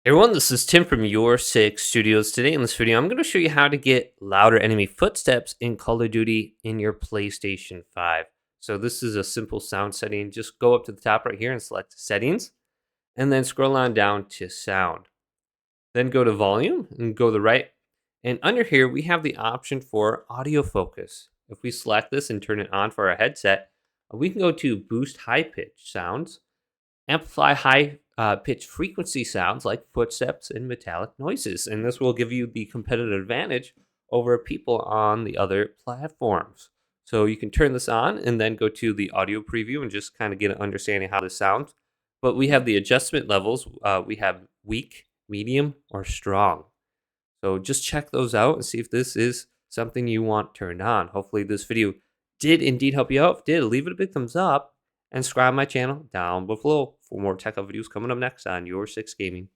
Hey everyone, this is Tim from Your Six Studios. Today in this video, I'm going to show you how to get louder enemy footsteps in Call of Duty in your PlayStation 5. So this is a simple sound setting. Just go up to the top right here and select Settings, and then scroll on down to Sound. Then go to Volume and go to the right. And under here, we have the option for Audio Focus. If we select this and turn it on for our headset, we can go to Boost High Pitch Sounds, amplify high pitch frequency sounds like footsteps and metallic noises, and this will give you the competitive advantage over people on the other platforms. So you can turn this on and then go to the audio preview and just kind of get an understanding how this sounds. But we have the adjustment levels. We have weak, medium, or strong. So just check those out and see if this is something you want turned on. Hopefully this video did indeed help you out. If it did, leave it a big thumbs up and subscribe to my channel down below for more tech videos coming up next on Your Six Gaming.